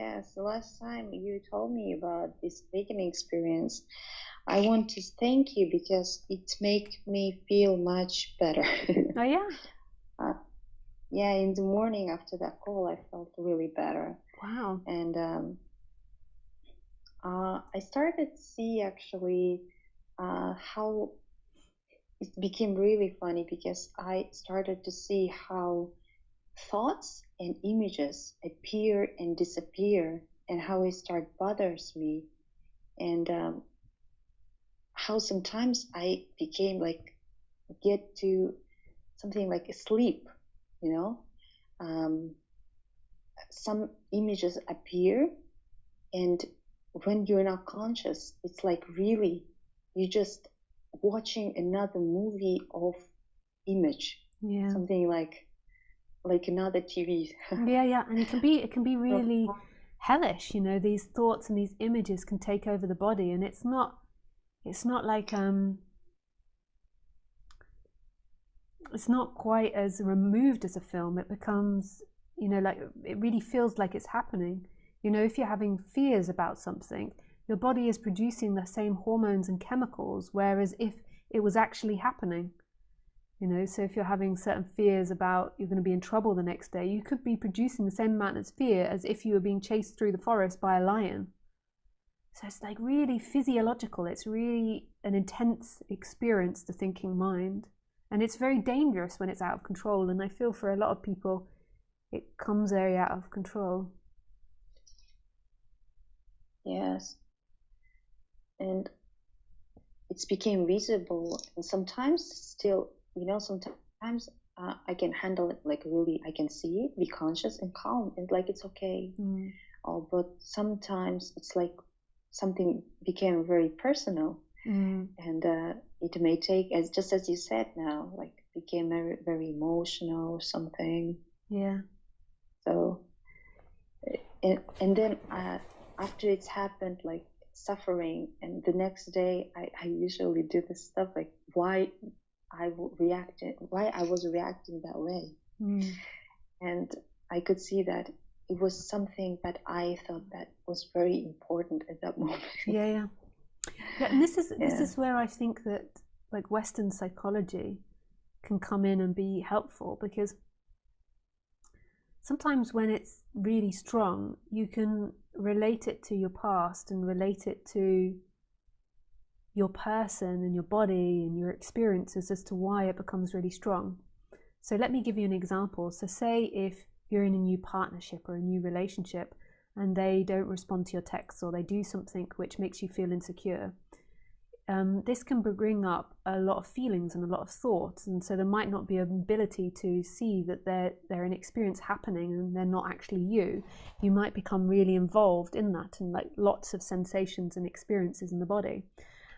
Yes, the last time you told me about this baking experience, I want to thank you because it made me feel much better. Oh yeah. uh, yeah, in the morning after that call, I felt really better. Wow. And I started to see actually how it became really funny because I started to see how thoughts and images appear and disappear and how it start bothers me and how sometimes I became like get to something like a sleep, you know. Um, some images appear, and when you're not conscious, it's like really you just watching another movie of image, Yeah. something like another TV. Yeah, yeah. And it can be really hellish, these thoughts and these images can take over the body, and it's not like it's not quite as removed as a film. It becomes, like it really feels like it's happening. If you're having fears about something, your body is producing the same hormones and chemicals, whereas if it was actually happening, so if you're having certain fears about you're going to be in trouble the next day, you could be producing the same amount of fear as if you were being chased through the forest by a lion. So it's like really physiological. It's really an intense experience, the thinking mind. And it's very dangerous when it's out of control. And I feel for a lot of people, it comes very out of control. Yes, and it's became visible, and sometimes still, sometimes I can handle it, like really I can see it, be conscious and calm, and like it's okay. But sometimes it's like something became very personal, and it may take, as just as you said now, like became very, very emotional or something. Yeah. So and then after it's happened, like suffering, and the next day I usually do this stuff like why I was reacting that way. And I could see that it was something that I thought that was very important at that moment. Yeah. And this is where I think that like Western psychology can come in and be helpful, because sometimes when it's really strong, you can relate it to your past and relate it to your person and your body and your experiences as to why it becomes really strong. So let me give you an example. So say if you're in a new partnership or a new relationship and they don't respond to your texts, or they do something which makes you feel insecure, this can bring up a lot of feelings and a lot of thoughts, and so there might not be an ability to see that they're an experience happening and they're not actually you. You might become really involved in that, and like lots of sensations and experiences in the body.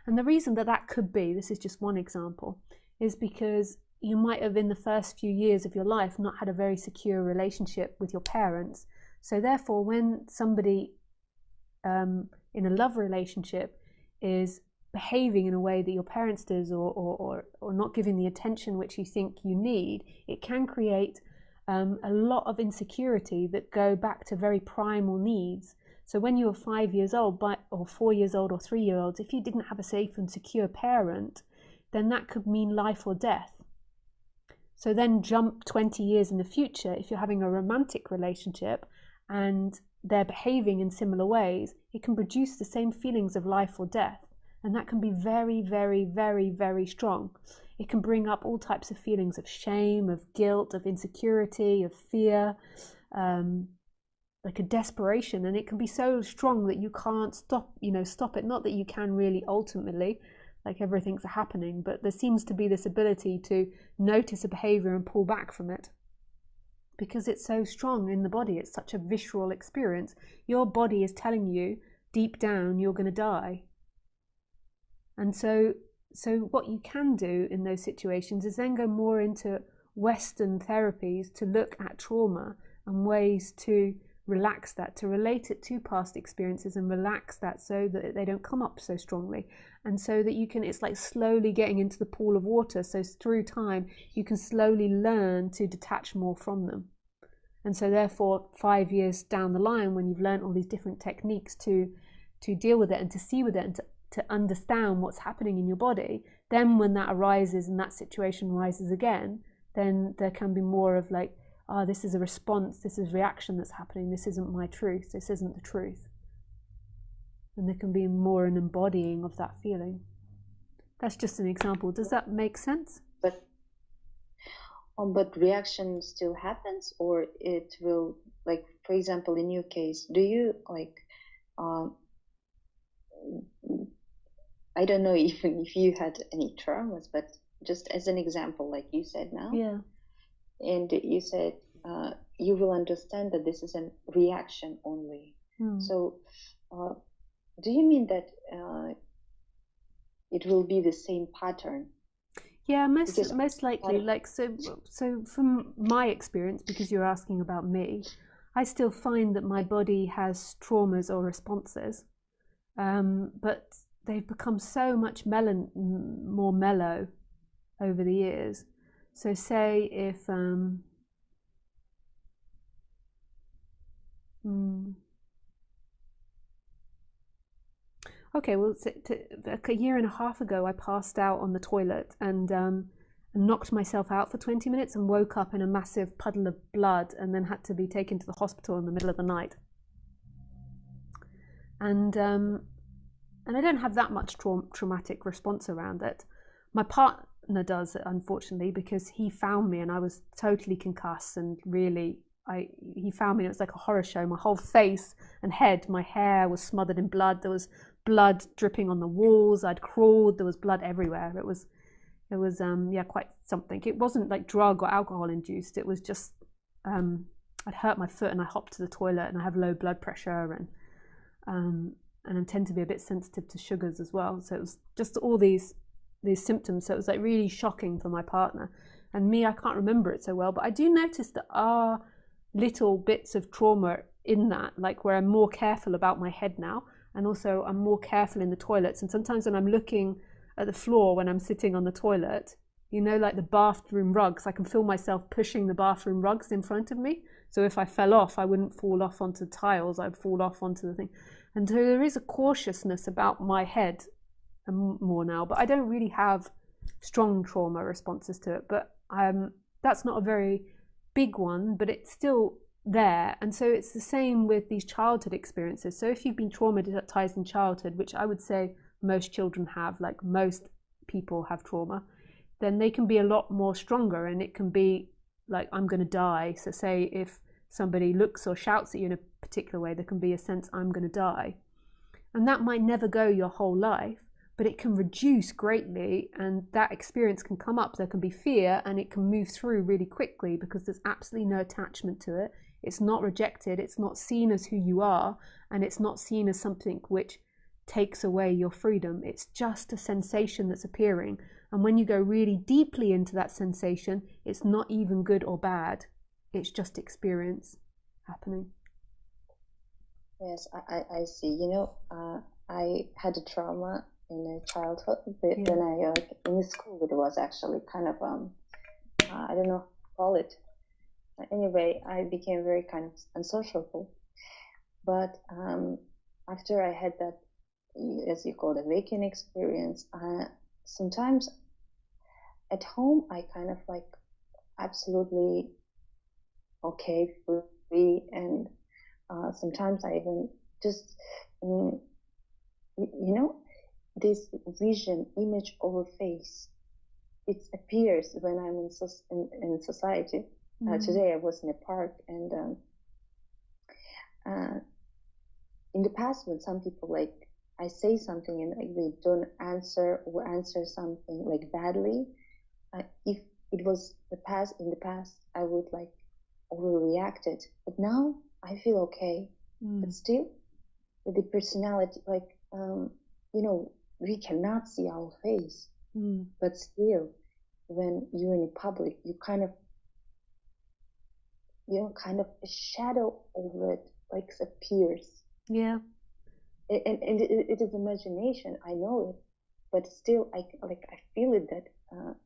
And the reason that could be, this is just one example, is because you might have in the first few years of your life not had a very secure relationship with your parents. So therefore, when somebody in a love relationship is behaving in a way that your parents did, or not giving the attention which you think you need, it can create a lot of insecurity that go back to very primal needs. So when you were 5 years old, or 4 years old, or 3 years old, if you didn't have a safe and secure parent, then that could mean life or death. So then jump 20 years in the future, if you're having a romantic relationship and they're behaving in similar ways, it can produce the same feelings of life or death. And that can be very, very, very, very strong. It can bring up all types of feelings of shame, of guilt, of insecurity, of fear, like a desperation. And it can be so strong that you can't stop it. Not that you can really ultimately, like everything's happening, but there seems to be this ability to notice a behavior and pull back from it, because it's so strong in the body. It's such a visceral experience. Your body is telling you deep down you're going to die. And so what you can do in those situations is then go more into Western therapies to look at trauma and ways to relax that, to relate it to past experiences and relax that so that they don't come up so strongly. And so that you can, it's like slowly getting into the pool of water. So through time, you can slowly learn to detach more from them. And so therefore 5 years down the line, when you've learned all these different techniques to deal with it and to see with it and to understand what's happening in your body, then when that arises and that situation rises again, then there can be more of like, oh, this is a response, this is reaction that's happening, this isn't my truth, this isn't the truth. And there can be more an embodying of that feeling. That's just an example. Does that make sense? But reaction still happens, or it will, like, for example, in your case, do you like, I don't know even if you had any traumas, but just as an example, like you said now, yeah, and you said you will understand that this is a reaction only. So do you mean that it will be the same pattern? Yeah, most likely. Like so from my experience, because you're asking about me, I still find that my body has traumas or responses, but they've become so much more mellow over the years. So say if okay, well, a year and a half ago, I passed out on the toilet and knocked myself out for 20 minutes and woke up in a massive puddle of blood and then had to be taken to the hospital in the middle of the night. And I don't have that much traumatic response around it. My partner does, unfortunately, because he found me and I was totally concussed and really, he found me and it was like a horror show. My whole face and head, my hair was smothered in blood. There was blood dripping on the walls. I'd crawled. There was blood everywhere. It was quite something. It wasn't like drug or alcohol induced. It was just I'd hurt my foot and I hopped to the toilet and I have low blood pressure and I tend to be a bit sensitive to sugars as well. So it was just all these symptoms. So it was like really shocking for my partner. And me, I can't remember it so well, but I do notice there are little bits of trauma in that, like where I'm more careful about my head now. And also I'm more careful in the toilets. And sometimes when I'm looking at the floor when I'm sitting on the toilet, you know, like the bathroom rugs, I can feel myself pushing the bathroom rugs in front of me. So if I fell off, I wouldn't fall off onto the tiles, I'd fall off onto the thing. And so there is a cautiousness about my head more now, but I don't really have strong trauma responses to it. But that's not a very big one, but it's still there. And so it's the same with these childhood experiences. So if you've been traumatized in childhood, which I would say most children have, like most people have trauma, then they can be a lot more stronger, and it can be like, I'm going to die. So say if somebody looks or shouts at you in a particular way, there can be a sense, I'm going to die. And that might never go your whole life, but it can reduce greatly, and that experience can come up. There can be fear, and it can move through really quickly because there's absolutely no attachment to it. It's not rejected, it's not seen as who you are, and it's not seen as something which takes away your freedom. It's just a sensation that's appearing. And when you go really deeply into that sensation, it's not even good or bad. It's just experience happening. Yes, I see. You know, I had a trauma in childhood. When I in school, it was actually kind of I don't know how to call it. Anyway, I became very kind of unsociable. But after I had that, as you call it, awakening experience, sometimes at home I kind of like absolutely okay, free, and sometimes I even just you know, this vision, image over face, it appears when I'm in society. Today I was in a park, and in the past when some people, like, I say something and like they don't answer or answer something like badly, if it was in the past I would like overreacted, but now I feel okay. But still with the personality, like you know, we cannot see our face, but still when you're in public, you kind of, you know, kind of a shadow over it like appears. Yeah. And it is imagination, I know it, but still I feel it that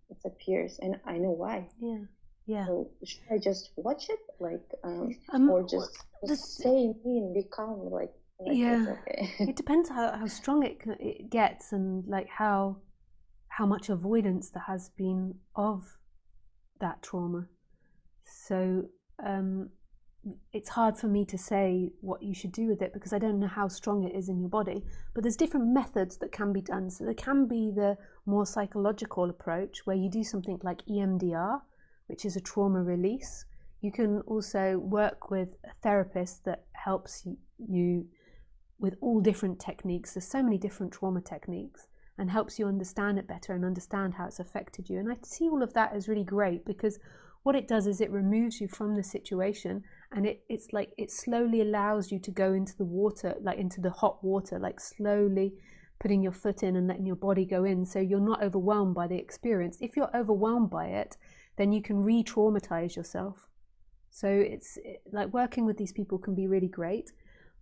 it appears, and I know why. Yeah. Yeah. So should I just watch it, like, or Well, just stay mean, become like it's yeah, okay? it depends how strong it gets, and like how much avoidance there has been of that trauma. So it's hard for me to say what you should do with it because I don't know how strong it is in your body. But there's different methods that can be done. So there can be the more psychological approach where you do something like EMDR, which is a trauma release. You can also work with a therapist that helps you with all different techniques. There's so many different trauma techniques, and helps you understand it better and understand how it's affected you. And I see all of that as really great because what it does is it removes you from the situation, and it's like it slowly allows you to go into the water, like into the hot water, like slowly putting your foot in and letting your body go in, so you're not overwhelmed by the experience. If you're overwhelmed by it, then you can re-traumatize yourself. So it's like working with these people can be really great.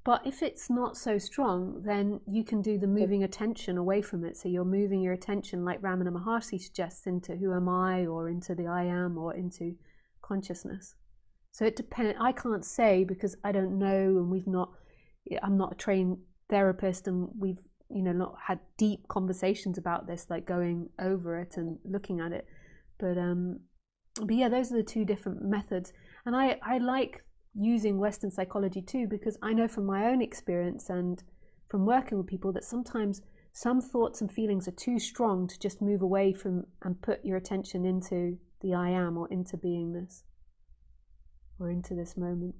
But if it's not so strong, then you can do the moving attention away from it. So you're moving your attention, like Ramana Maharshi suggests, into who am I, or into the I am, or into consciousness. So it depends. I can't say because I don't know, and I'm not a trained therapist, and we've not had deep conversations about this, like going over it and looking at it. But yeah, those are the two different methods, and I like using Western psychology too, because I know from my own experience and from working with people that sometimes some thoughts and feelings are too strong to just move away from and put your attention into the I am, or into beingness, or into this moment.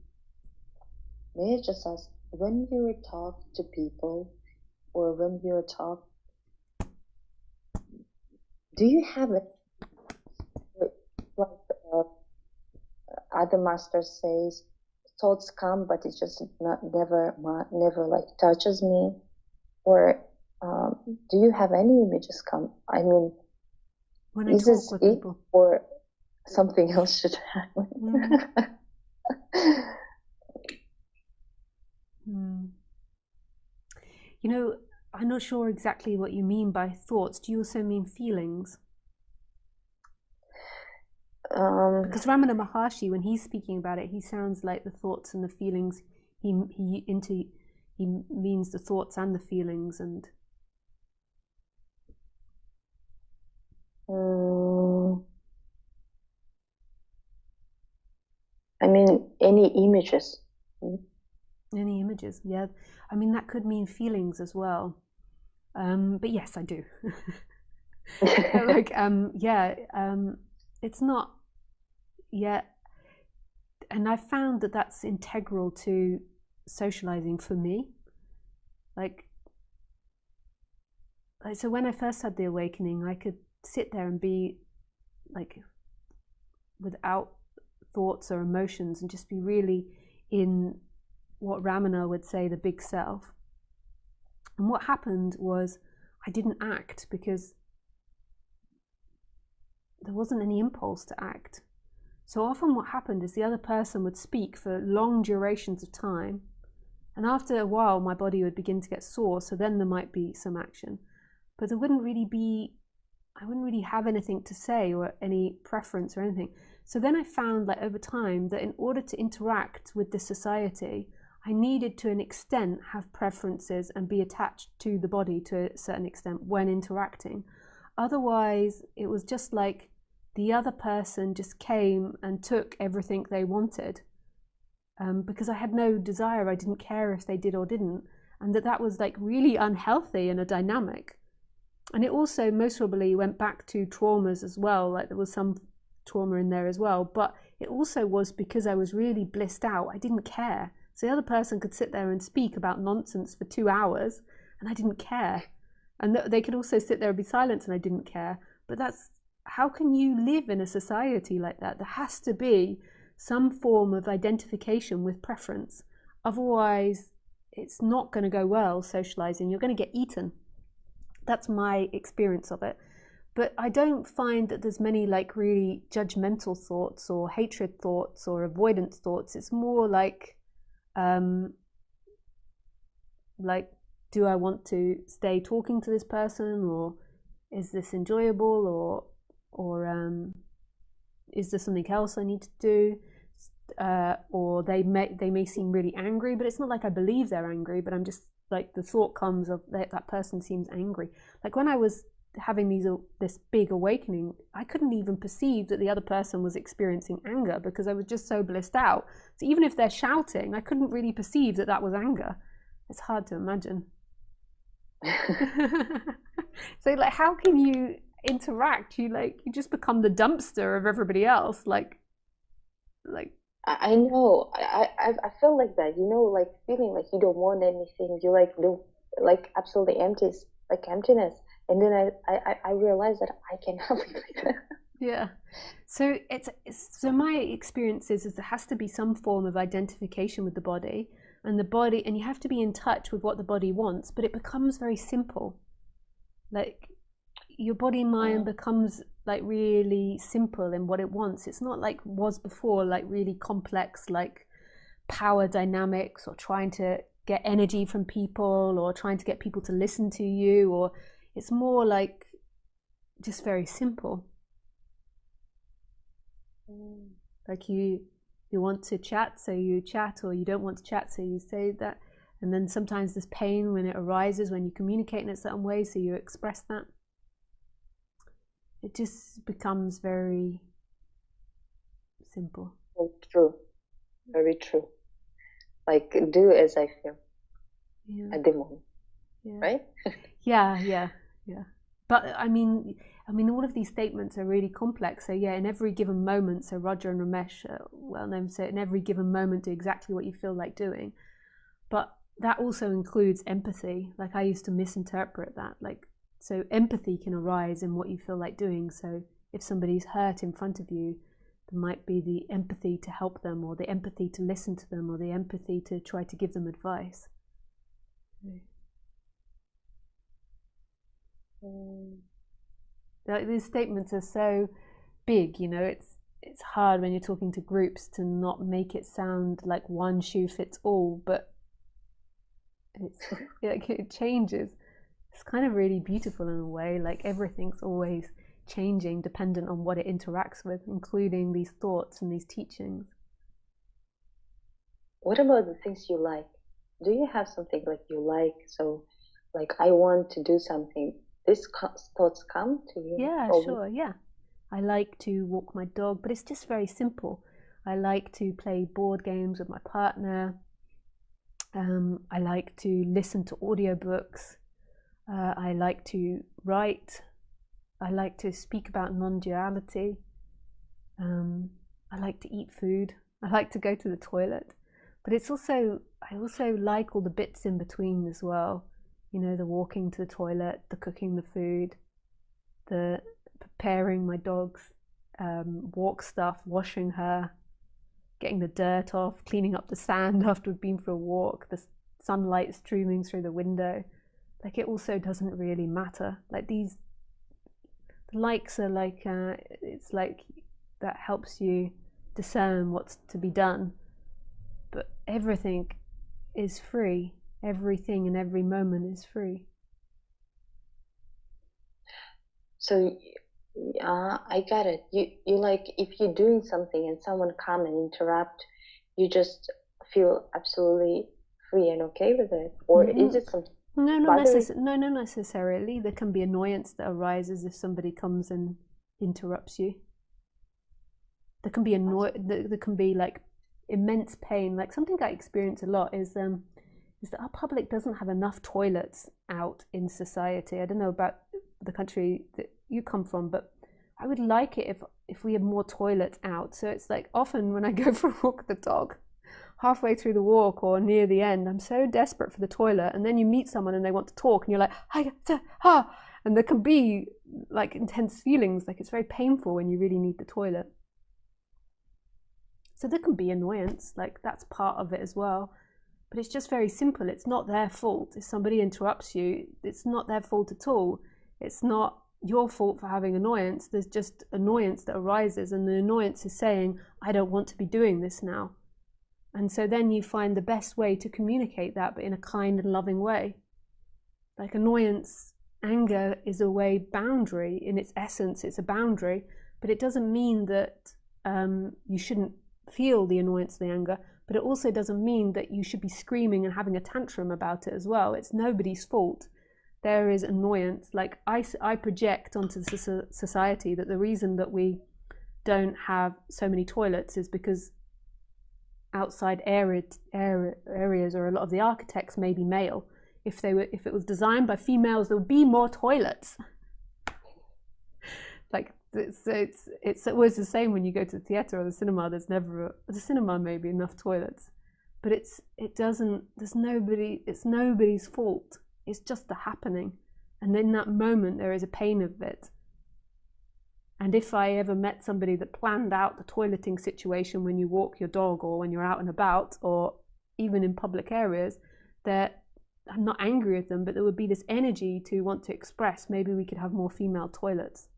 May I just ask, when you talk to people, or when you talk, do you have it like other master says, thoughts come, but it's just never like touches me? Or do you have any images come? I mean, when I talk with people, or something else should happen? I'm not sure exactly what you mean by thoughts. Do you also mean feelings? Because Ramana Maharshi, when he's speaking about it, he sounds like the thoughts and the feelings. He means the thoughts and the feelings, and I mean, any images. Any images, yeah. I mean, that could mean feelings as well. But yes, I do. It's not yet. And I found that that's integral to socializing for me. So when I first had the awakening, I could sit there and be like without thoughts or emotions and just be really in what Ramana would say the big self. And what happened was I didn't act because there wasn't any impulse to act. So often what happened is the other person would speak for long durations of time, and after a while my body would begin to get sore, so then there might be some action. But I wouldn't really have anything to say or any preference or anything. So then I found that over time that in order to interact with this society, I needed to an extent have preferences and be attached to the body to a certain extent when interacting. Otherwise, it was just like the other person just came and took everything they wanted, because I had no desire. I didn't care if they did or didn't, and that was like really unhealthy in a dynamic. And it also most probably went back to traumas as well, like there was some trauma in there as well, but it also was because I was really blissed out. I didn't care. So the other person could sit there and speak about nonsense for 2 hours and I didn't care. And they could also sit there and be silent and I didn't care. But how can you live in a society like that? There has to be some form of identification with preference. Otherwise, it's not going to go well socializing. You're going to get eaten. That's my experience of it. But I don't find that there's many like really judgmental thoughts or hatred thoughts or avoidance thoughts. It's more like do I want to stay talking to this person, or is this enjoyable, or is there something else I need to do? Or they may seem really angry, but it's not like I believe they're angry, but I'm just like, the thought comes of that person seems angry. Like when I was having this big awakening, I couldn't even perceive that the other person was experiencing anger because I was just so blissed out. So even if they're shouting, I couldn't really perceive that was anger. It's hard to imagine. So like, how can you interact? You just become the dumpster of everybody else. Like I know. I feel like that, like feeling like you don't want anything. You like don't, like absolutely empty, like emptiness. And then I realized that I can have it like that. Yeah. So so my experience is there has to be some form of identification with the body, and you have to be in touch with what the body wants, but it becomes very simple. Like your body mind becomes like really simple in what it wants. It's not like was before, like really complex, like power dynamics, or trying to get energy from people, or trying to get people to listen to you, or it's more like just very simple. Like you want to chat, so you chat, or you don't want to chat, so you say that. And then sometimes there's pain when it arises when you communicate in a certain way, so you express that. It just becomes very simple. True, very true. Like do as I feel at the moment, right? Yeah. But I mean, all of these statements are really complex. So yeah, in every given moment, so Roger and Ramesh, well known, say in every given moment, do exactly what you feel like doing. But that also includes empathy. Like I used to misinterpret that. Like, so empathy can arise in what you feel like doing. So if somebody's hurt in front of you, there might be the empathy to help them, or the empathy to listen to them, or the empathy to try to give them advice. Like these statements are so big, it's hard when you're talking to groups to not make it sound like one shoe fits all, but it changes. It's kind of really beautiful in a way, like everything's always changing dependent on what it interacts with, including these thoughts and these teachings. What about the things you like? Do you have something like you like? So like, I want to do something. These thoughts come to you? Yeah, sure, yeah. I like to walk my dog, but it's just very simple. I like to play board games with my partner. I like to listen to audiobooks. I like to write. I like to speak about non-duality. I like to eat food. I like to go to the toilet. But I also like all the bits in between as well. The walking to the toilet, the cooking the food, the preparing my dog's walk stuff, washing her, getting the dirt off, cleaning up the sand after we've been for a walk, the sunlight streaming through the window. Like it also doesn't really matter. Like the likes are like, it's like that helps you discern what's to be done. But everything is free. Everything in every moment is free. So I got it. You like, if you're doing something and someone come and interrupt, you just feel absolutely free and okay with it? Or is it something? No, not necessarily. There can be annoyance that arises if somebody comes and interrupts you. There can be there can be like immense pain. Like something I experience a lot is that our public doesn't have enough toilets out in society. I don't know about the country that you come from, but I would like it if we had more toilets out. So it's like often when I go for a walk with the dog, halfway through the walk or near the end, I'm so desperate for the toilet, and then you meet someone and they want to talk and you're like, ha, and there can be like intense feelings, like it's very painful when you really need the toilet. So there can be annoyance, like that's part of it as well. But it's just very simple. It's not their fault. If somebody interrupts you, it's not their fault at all. It's not your fault for having annoyance. There's just annoyance that arises, and the annoyance is saying, I don't want to be doing this now. And so then you find the best way to communicate that, but in a kind and loving way. Like annoyance, anger is a boundary. In its essence, it's a boundary, but it doesn't mean that you shouldn't feel the annoyance, the anger, but it also doesn't mean that you should be screaming and having a tantrum about it as well. It's nobody's fault. There is annoyance. Like I project onto the society that the reason that we don't have so many toilets is because outside areas or a lot of the architects may be male. If it was designed by females, there would be more toilets. Like it's always the same when you go to the theatre or the cinema. There's never the cinema maybe enough toilets, but it's nobody's fault. It's just the happening, and in that moment there is a pain of it. And if I ever met somebody that planned out the toileting situation when you walk your dog or when you're out and about or even in public areas, I'm not angry at them, but there would be this energy to want to express, maybe we could have more female toilets.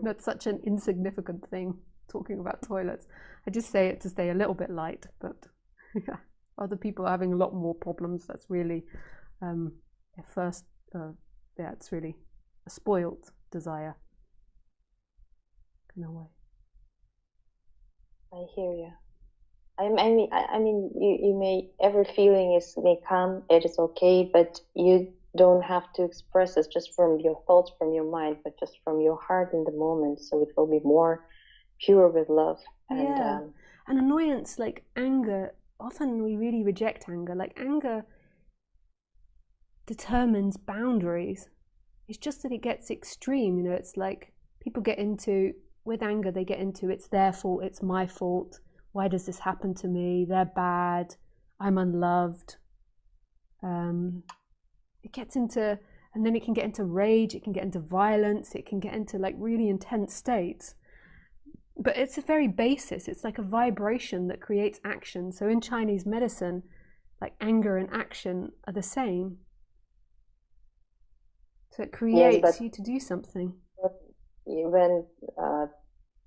That's such an insignificant thing, talking about toilets. I just say it to stay a little bit light, but yeah, other people are having a lot more problems. That's really, it's really a spoiled desire in a way. I hear you. I mean, you may, every feeling may come, it is okay, but you don't have to express it just from your thoughts, from your mind, but just from your heart in the moment. So it will be more pure with love. And annoyance, like anger, often we really reject anger. Like anger determines boundaries. It's just that it gets extreme. You know, it's like people get into, with anger, they get into it's their fault, it's my fault. Why does this happen to me? They're bad. I'm unloved. It gets into, and then it can get into rage, it can get into violence, it can get into like really intense states. But it's a very basis, it's like a vibration that creates action. So in Chinese medicine, like anger and action are the same. So it creates you to do something. When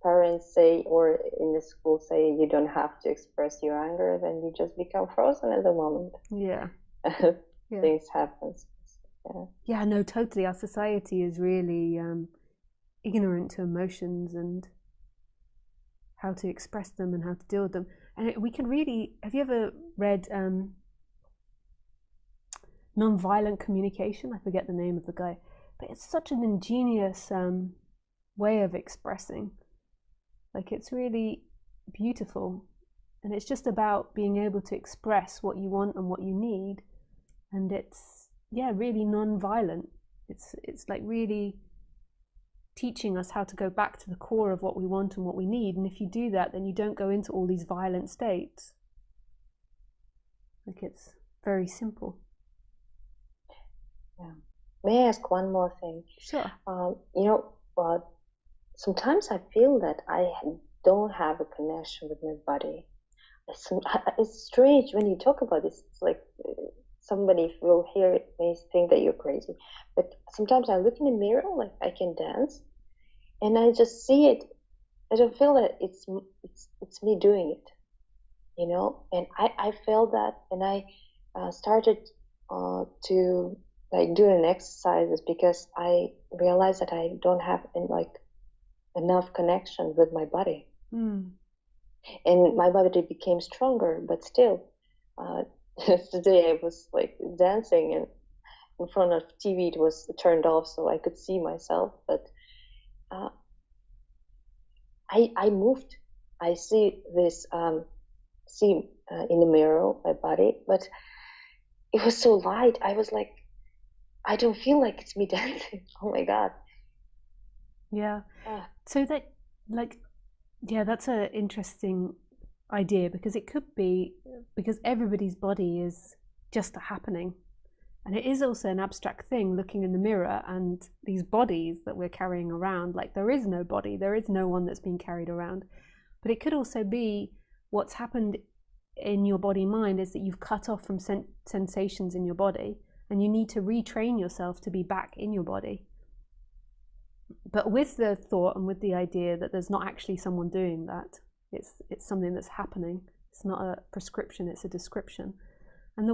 parents say, or in the school say, you don't have to express your anger, then you just become frozen at the moment. Yeah. Things happen. Yeah, no, totally. Our society is really ignorant to emotions and how to express them and how to deal with them. And we can really, have you ever read Nonviolent Communication? I forget the name of the guy, but it's such an ingenious way of expressing. Like it's really beautiful, and it's just about being able to express what you want and what you need, and it's really non-violent. It's like really teaching us how to go back to the core of what we want and what we need, and if you do that, then you don't go into all these violent states. Like it's very simple. Yeah. May I ask one more thing? Sure. Sometimes I feel that I don't have a connection with my body. It's strange when you talk about this. It's like somebody will hear it may think that you're crazy. But sometimes I look in the mirror, like I can dance, and I just see it. I don't feel that it's me doing it, you know. And I felt that, and I started to like doing exercises because I realized that I don't have enough connection with my body. And my body became stronger, but still today I was like dancing, and in front of TV it was turned off so I could see myself, but I moved. I see this in the mirror my body, but it was so light. I was like, I don't feel like it's me dancing. Oh my God. Yeah. So that, that's an interesting idea, because it could be because everybody's body is just a happening, and it is also an abstract thing looking in the mirror, and these bodies that we're carrying around, like there is no body, there is no one that's being carried around. But it could also be what's happened in your body mind is that you've cut off from sensations in your body, and you need to retrain yourself to be back in your body. But with the thought and with the idea that there's not actually someone doing that, it's something that's happening. It's not a prescription, it's a description. And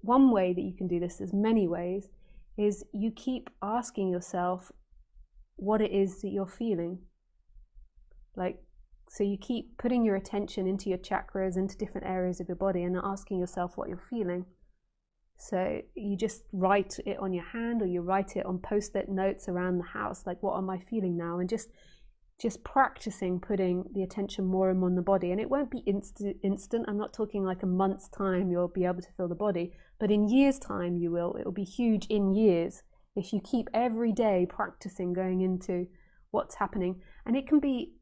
one way that you can do this, there's many ways, is you keep asking yourself, what it is that you're feeling. Like, so you keep putting your attention into your chakras, into different areas of your body, and asking yourself what you're feeling. So you just write it on your hand, or you write it on post-it notes around the house, like, what am I feeling now? And just practicing putting the attention more and more on the body. And it won't be instant. I'm not talking like a month's time you'll be able to feel the body, but in years' time you will. It will be huge in years if you keep every day practicing going into what's happening. And it can be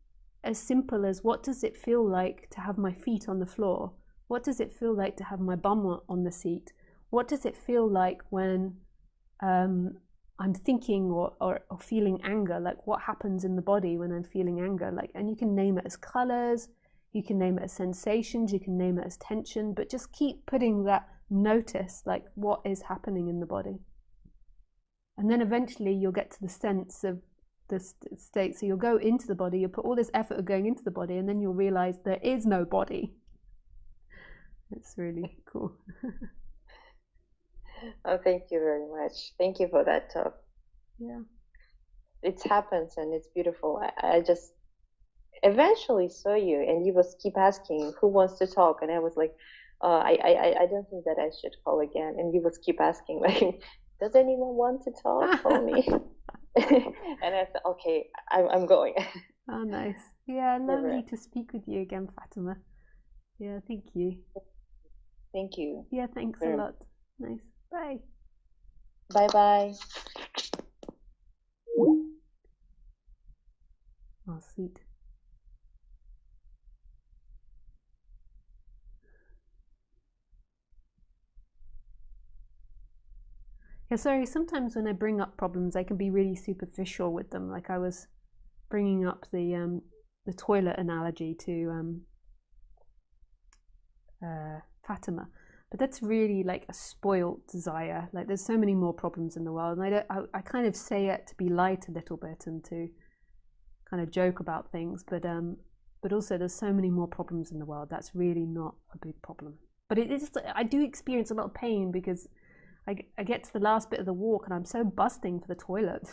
as simple as, what does it feel like to have my feet on the floor? What does it feel like to have my bum on the seat? What does it feel like when I'm thinking or feeling anger? Like, what happens in the body when I'm feeling anger? Like, and you can name it as colors, you can name it as sensations, you can name it as tension, but just keep putting that notice, like, what is happening in the body. And then eventually you'll get to the sense of the state. So you'll go into the body, you'll put all this effort of going into the body, and then you'll realize there is no body. It's really cool. Oh, thank you very much. Thank you for that talk. Yeah. It happens and it's beautiful. I just eventually saw you, and you was keep asking who wants to talk, and I was like, I don't think that I should call again. And you was keep asking, like, does anyone want to talk? Call me. And I said, okay, I'm going. Oh, nice. Yeah, lovely to speak with you again, Fatima. Yeah, thank you. Thank you. Yeah, thanks a lot. Nice. Bye. Bye-bye. Oh, sweet. Yeah, sorry, sometimes when I bring up problems, I can be really superficial with them. Like, I was bringing up the toilet analogy to Fatima. But that's really like a spoilt desire. Like, there's so many more problems in the world, and I kind of say it to be light a little bit and to kind of joke about things, but also there's so many more problems in the world. That's really not a big problem. But it is. I do experience a lot of pain because I get to the last bit of the walk and I'm so busting for the toilet.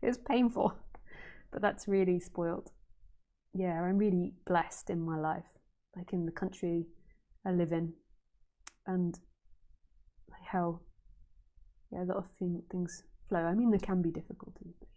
It's painful, but that's really spoilt. Yeah, I'm really blessed in my life, like in the country I live in, and how a lot of things flow. I mean, there can be difficulties, but